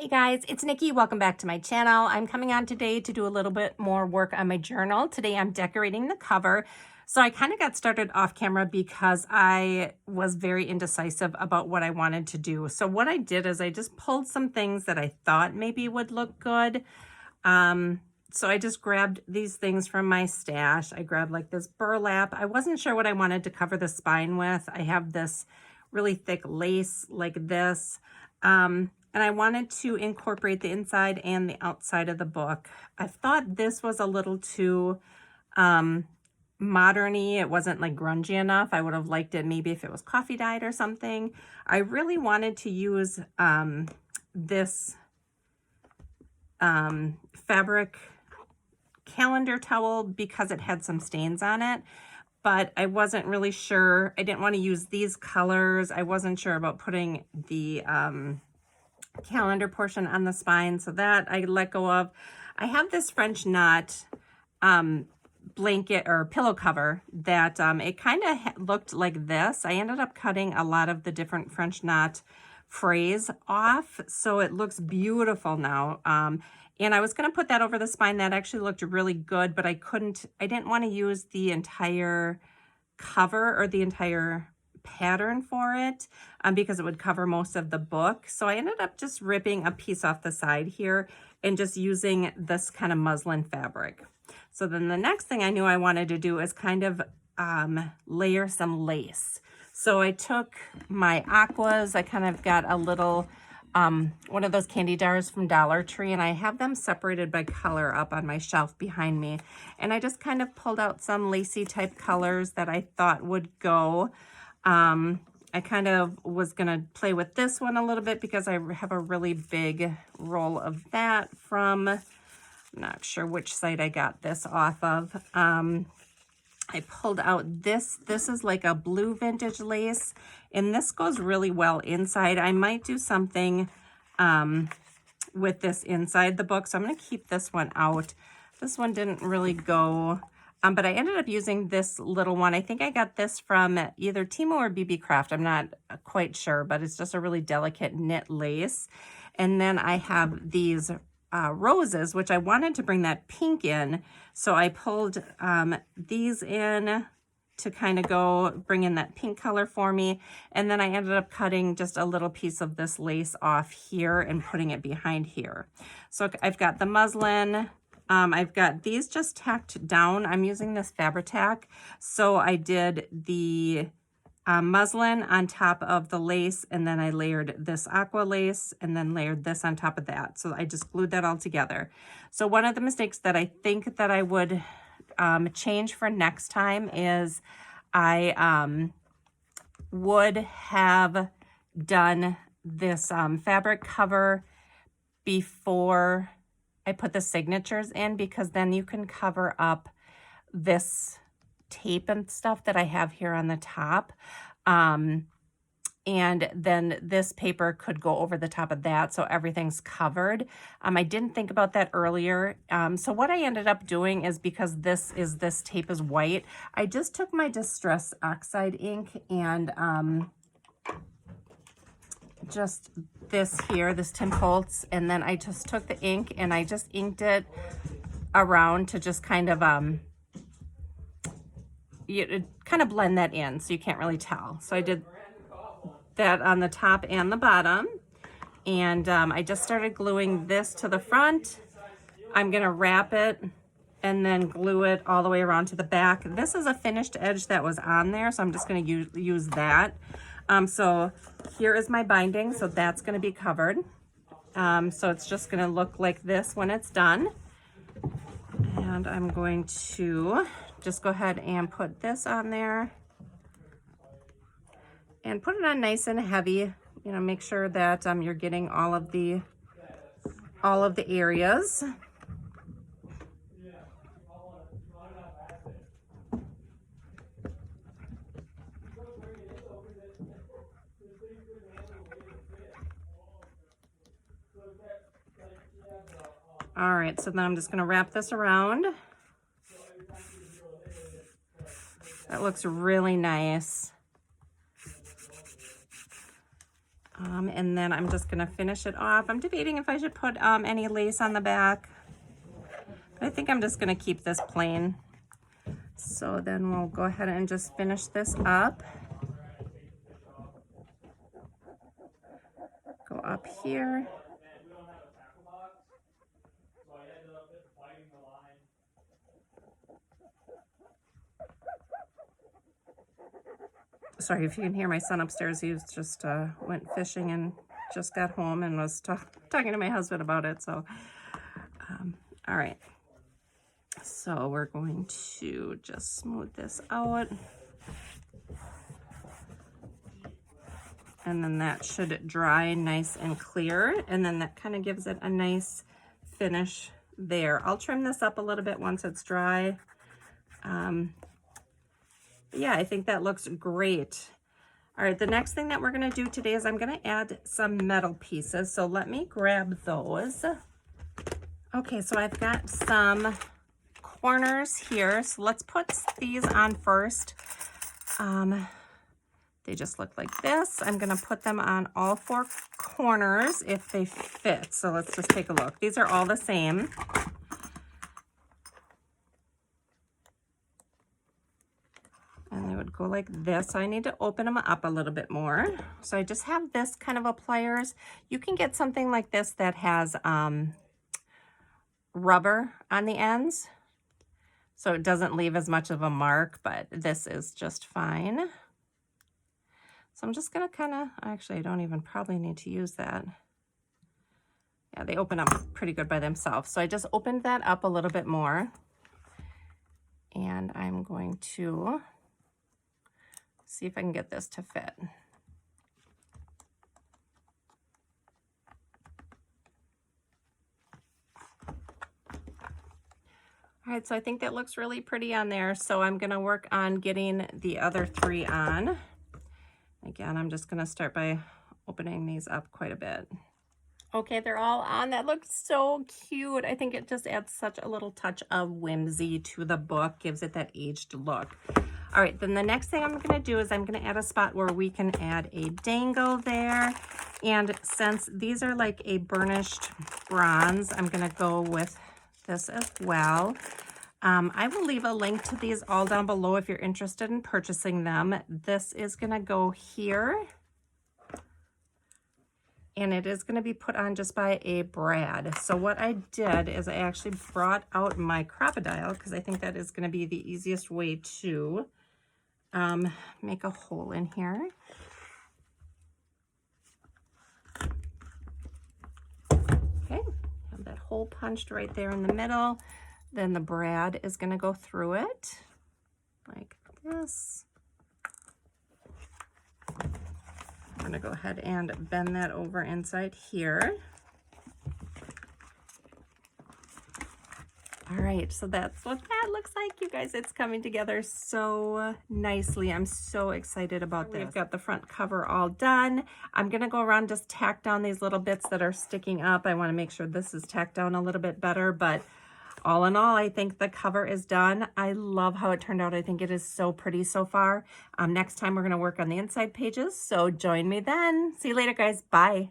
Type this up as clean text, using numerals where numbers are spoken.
guys, it's Nikki. Welcome back to my channel. I'm coming on today to do a little bit more work on my journal. Today I'm decorating the cover. So I kind of got started off camera because I was very indecisive about what I wanted to do. So what I did is I just pulled some things that I thought maybe would look good. So I just grabbed these things from my stash. I grabbed like this burlap. I wasn't sure what I wanted to cover the spine with. I have this really thick lace like this. And I wanted to incorporate the inside and the outside of the book. I thought this was a little too modern-y. It wasn't like grungy enough. I would have liked it maybe if it was coffee dyed or something. I really wanted to use this fabric calendar towel because it had some stains on it, but I wasn't really sure. I didn't want to use these colors. I wasn't sure about putting the calendar portion on the spine, so that I let go of. I have this French knot blanket or pillow cover that it kind of looked like this. I ended up cutting a lot of the different French knot frays off, so it looks beautiful now. And I was going to put that over the spine. That actually looked really good, but I didn't want to use the entire cover or the entire pattern for it because it would cover most of the book. So I ended up just ripping a piece off the side here and just using this kind of muslin fabric. So then the next thing I knew I wanted to do is kind of layer some lace. So I took my aquas. I kind of got a little one of those candy jars from Dollar Tree, and I have them separated by color up on my shelf behind me. And I just kind of pulled out some lacy type colors that I thought would go. I kind of was going to play with this one a little bit because I have a really big roll of that from, I'm not sure which site I got this off of. I pulled out this is like a blue vintage lace, and this goes really well inside. I might do something with this inside the book, so I'm going to keep this one out. This one didn't really go, but I ended up using this little one. I think I got this from either Temu or BB Craft. I'm not quite sure, but it's just a really delicate knit lace. And then I have these roses, which I wanted to bring that pink in. So I pulled these in to kind of go bring in that pink color for me. And then I ended up cutting just a little piece of this lace off here and putting it behind here. So I've got the muslin. I've got these just tacked down. I'm using this Fabri-Tac. So I did the muslin on top of the lace, and then I layered this aqua lace and then layered this on top of that. So I just glued that all together. So one of the mistakes that I think that I would change for next time is I would have done this fabric cover before I put the signatures in, because then you can cover up this tape and stuff that I have here on the top. And then this paper could go over the top of that, so everything's covered. I didn't think about that earlier. So what I ended up doing is, because this tape is white, I just took my Distress Oxide ink and just this here, this Tim Holtz, and then I just took the ink and I just inked it around to just kind of kind of blend that in so you can't really tell. So I did that on the top and the bottom, and I just started gluing this to the front. I'm gonna wrap it and then glue it all the way around to the back. This is a finished edge that was on there, so I'm just gonna use that. So here is my binding, so that's gonna be covered. So it's just gonna look like this when it's done. And I'm going to just go ahead and put this on there and put it on nice and heavy. You know, make sure that you're getting all of the areas. All right, so then I'm just going to wrap this around. That looks really nice. And then I'm just gonna finish it off. I'm debating if I should put any lace on the back. But I think I'm just gonna keep this plain. So then we'll go ahead and just finish this up. Go up here. Sorry if you can hear my son upstairs. He just went fishing and just got home and was talking to my husband about it. So, all right. So we're going to just smooth this out. And then that should dry nice and clear. And then that kind of gives it a nice finish there. I'll trim this up a little bit once it's dry. Yeah, I think that looks great. All right, the next thing that we're gonna do today is I'm gonna add some metal pieces. So let me grab those. Okay, so I've got some corners here. So let's put these on first. They just look like this. I'm gonna put them on all 4 corners if they fit. So let's just take a look. These are all the same. And they would go like this. So I need to open them up a little bit more. So I just have this kind of a pliers. You can get something like this that has rubber on the ends, so it doesn't leave as much of a mark, but this is just fine. So I'm just gonna kind of, actually I don't even probably need to use that. Yeah, they open up pretty good by themselves. So I just opened that up a little bit more. And I'm going to see if I can get this to fit. All right, so I think that looks really pretty on there. So I'm gonna work on getting the other 3 on. Again, I'm just gonna start by opening these up quite a bit. Okay, they're all on. That looks so cute. I think it just adds such a little touch of whimsy to the book, gives it that aged look. All right, then the next thing I'm gonna do is I'm gonna add a spot where we can add a dangle there. And since these are like a burnished bronze, I'm gonna go with this as well. I will leave a link to these all down below if you're interested in purchasing them. This is gonna go here. And it is gonna be put on just by a brad. So what I did is I actually brought out my crocodile because I think that is gonna be the easiest way to make a hole in here. Okay, have that hole punched right there in the middle. Then the brad is gonna go through it like this. I'm gonna go ahead and bend that over inside here. All right, so that's what that looks like, you guys. It's coming together so nicely. I'm so excited about this. We've got the front cover all done. I'm gonna go around, just tack down these little bits that are sticking up. I wanna make sure this is tacked down a little bit better, but all in all, I think the cover is done. I love how it turned out. I think it is so pretty so far. Next time we're gonna work on the inside pages, so join me then. See you later, guys. Bye.